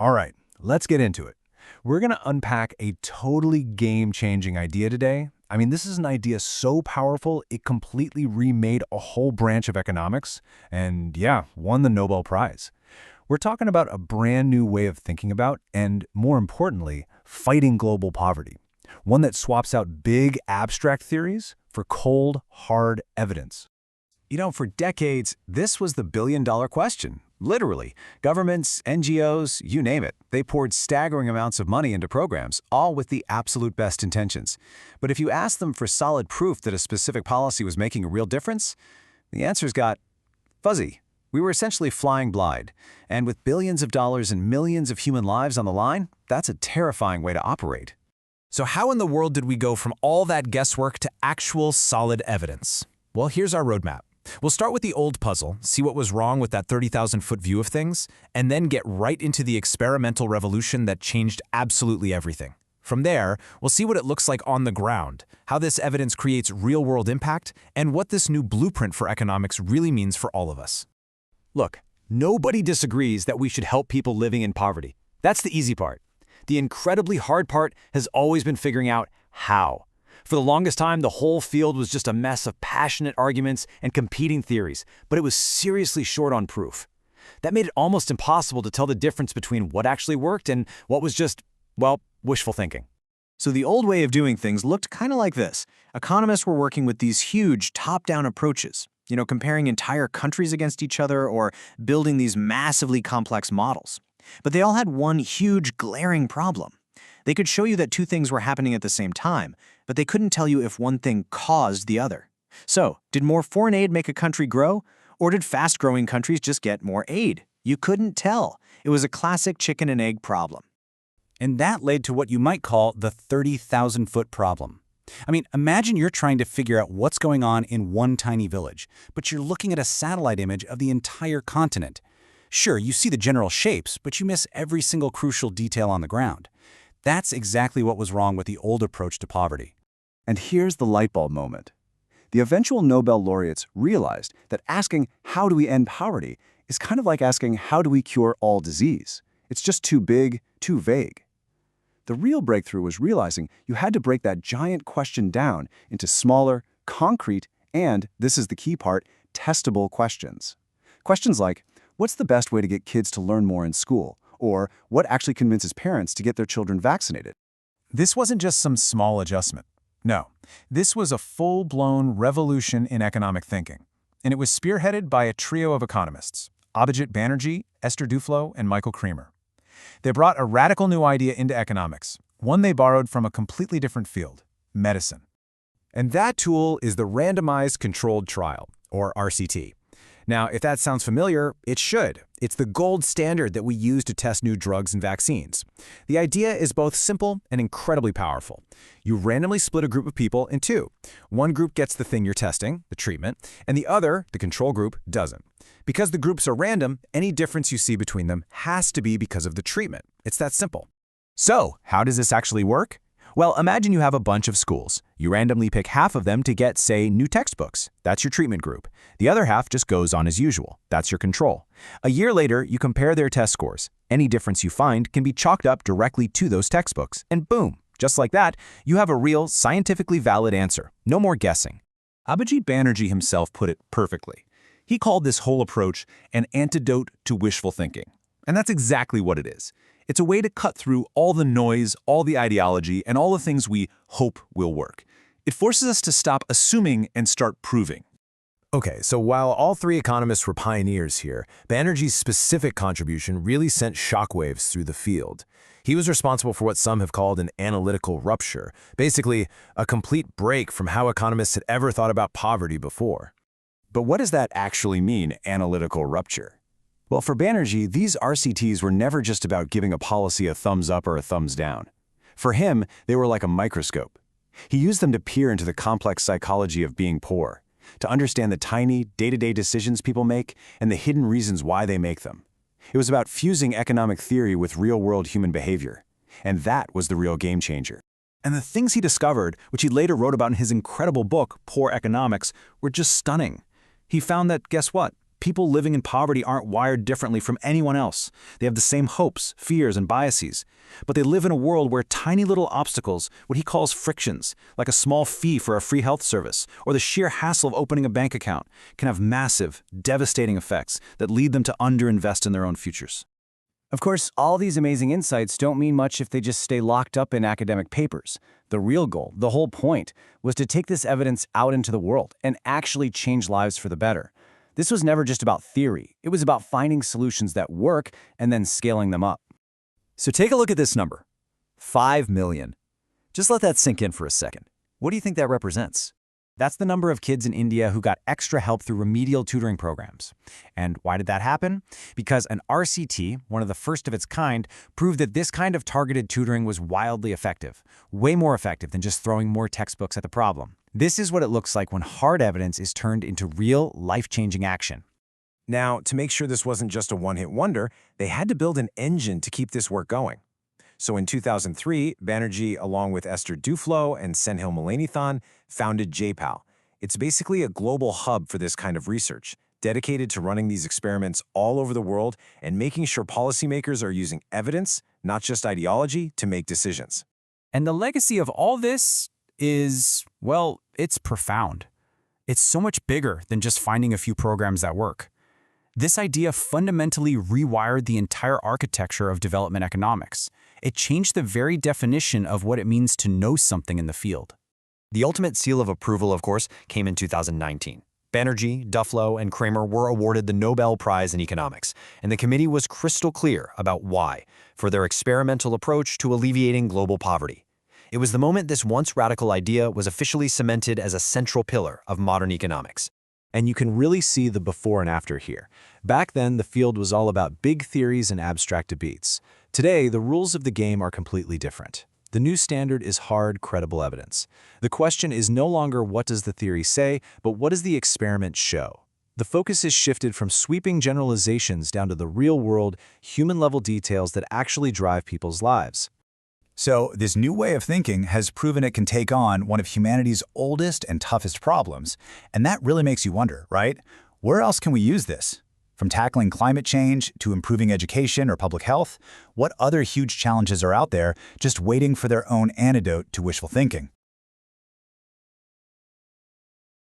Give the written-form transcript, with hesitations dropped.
All right, let's get into it. We're going to unpack a totally game-changing idea today. I mean, this is an idea so powerful, it completely remade a whole branch of economics and, yeah, won the Nobel Prize. We're talking about a brand new way of thinking about and, more importantly, fighting global poverty. One that swaps out big abstract theories for cold, hard evidence. You know, for decades, this was the billion-dollar question. Literally, governments, NGOs, you name it, they poured staggering amounts of money into programs, all with the absolute best intentions. But if you asked them for solid proof that a specific policy was making a real difference, the answers got fuzzy. We were essentially flying blind. And with billions of dollars and millions of human lives on the line, that's a terrifying way to operate. So how in the world did we go from all that guesswork to actual solid evidence? Well, here's our roadmap. We'll start with the old puzzle, see what was wrong with that 30,000-foot view of things, and then get right into the experimental revolution that changed absolutely everything. From there, we'll see what it looks like on the ground, how this evidence creates real-world impact, and what this new blueprint for economics really means for all of us. Look, nobody disagrees that we should help people living in poverty. That's the easy part. The incredibly hard part has always been figuring out how. For the longest time, the whole field was just a mess of passionate arguments and competing theories, but it was seriously short on proof. That made it almost impossible to tell the difference between what actually worked and what was just, well, wishful thinking. So the old way of doing things looked kind of like this. Economists were working with these huge top-down approaches, comparing entire countries against each other or building these massively complex models. But they all had one huge, glaring problem. They could show you that two things were happening at the same time, but they couldn't tell you if one thing caused the other. So, did more foreign aid make a country grow, or did fast-growing countries just get more aid? You couldn't tell. It was a classic chicken and egg problem. And that led to what you might call the 30,000-foot problem. I mean, imagine you're trying to figure out what's going on in one tiny village, but you're looking at a satellite image of the entire continent. Sure, you see the general shapes, but you miss every single crucial detail on the ground. That's exactly what was wrong with the old approach to poverty. And here's the light bulb moment. The eventual Nobel laureates realized that asking, how do we end poverty, is kind of like asking, how do we cure all disease? It's just too big, too vague. The real breakthrough was realizing you had to break that giant question down into smaller, concrete, and, this is the key part, testable questions. Questions like, what's the best way to get kids to learn more in school? Or what actually convinces parents to get their children vaccinated? This wasn't just some small adjustment. No, this was a full-blown revolution in economic thinking. And it was spearheaded by a trio of economists, Abhijit Banerjee, Esther Duflo, and Michael Cremer. They brought a radical new idea into economics, one they borrowed from a completely different field, medicine. And that tool is the randomized controlled trial, or RCT. Now, if that sounds familiar, it should. It's the gold standard that we use to test new drugs and vaccines. The idea is both simple and incredibly powerful. You randomly split a group of people in two. One group gets the thing you're testing, the treatment, and the other, the control group, doesn't. Because the groups are random, any difference you see between them has to be because of the treatment. It's that simple. So, how does this actually work? Well, imagine you have a bunch of schools. You randomly pick half of them to get, say, new textbooks. That's your treatment group. The other half just goes on as usual. That's your control. A year later, you compare their test scores. Any difference you find can be chalked up directly to those textbooks. And boom, just like that, you have a real, scientifically valid answer. No more guessing. Abhijit Banerjee himself put it perfectly. He called this whole approach an antidote to wishful thinking. And that's exactly what it is. It's a way to cut through all the noise, all the ideology, and all the things we hope will work. It forces us to stop assuming and start proving. Okay, so while all three economists were pioneers here, Banerjee's specific contribution really sent shockwaves through the field. He was responsible for what some have called an analytical rupture, basically a complete break from how economists had ever thought about poverty before. But what does that actually mean, analytical rupture? Well, for Banerjee, these RCTs were never just about giving a policy a thumbs up or a thumbs down. For him, they were like a microscope. He used them to peer into the complex psychology of being poor, to understand the tiny, day-to-day decisions people make and the hidden reasons why they make them. It was about fusing economic theory with real-world human behavior. And that was the real game changer. And the things he discovered, which he later wrote about in his incredible book, Poor Economics, were just stunning. He found that, guess what? People living in poverty aren't wired differently from anyone else. They have the same hopes, fears, and biases. But they live in a world where tiny little obstacles, what he calls frictions, like a small fee for a free health service, or the sheer hassle of opening a bank account, can have massive, devastating effects that lead them to underinvest in their own futures. Of course, all these amazing insights don't mean much if they just stay locked up in academic papers. The real goal, the whole point, was to take this evidence out into the world and actually change lives for the better. This was never just about theory. It was about finding solutions that work and then scaling them up. So take a look at this number, 5 million. Just let that sink in for a second. What do you think that represents? That's the number of kids in India who got extra help through remedial tutoring programs. And why did that happen? Because an RCT, one of the first of its kind, proved that this kind of targeted tutoring was wildly effective, way more effective than just throwing more textbooks at the problem. This is what it looks like when hard evidence is turned into real, life-changing action. Now, to make sure this wasn't just a one-hit wonder, they had to build an engine to keep this work going. So in 2003, Banerjee, along with Esther Duflo and Senthil Mullainathan, founded JPAL. It's basically a global hub for this kind of research, dedicated to running these experiments all over the world and making sure policymakers are using evidence, not just ideology, to make decisions. And the legacy of all this is, well, it's profound. It's so much bigger than just finding a few programs that work. This idea fundamentally rewired the entire architecture of development economics. It changed the very definition of what it means to know something in the field. The ultimate seal of approval, of course, came in 2019. Banerjee, Duflo, and Kramer were awarded the Nobel Prize in Economics, and the committee was crystal clear about why, for their experimental approach to alleviating global poverty. It was the moment this once radical idea was officially cemented as a central pillar of modern economics. And you can really see the before and after here. Back then, the field was all about big theories and abstract debates. Today, the rules of the game are completely different. The new standard is hard, credible evidence. The question is no longer what does the theory say, but what does the experiment show? The focus is shifted from sweeping generalizations down to the real-world, human-level details that actually drive people's lives. So this new way of thinking has proven it can take on one of humanity's oldest and toughest problems. And that really makes you wonder, right? Where else can we use this? From tackling climate change to improving education or public health, what other huge challenges are out there just waiting for their own antidote to wishful thinking?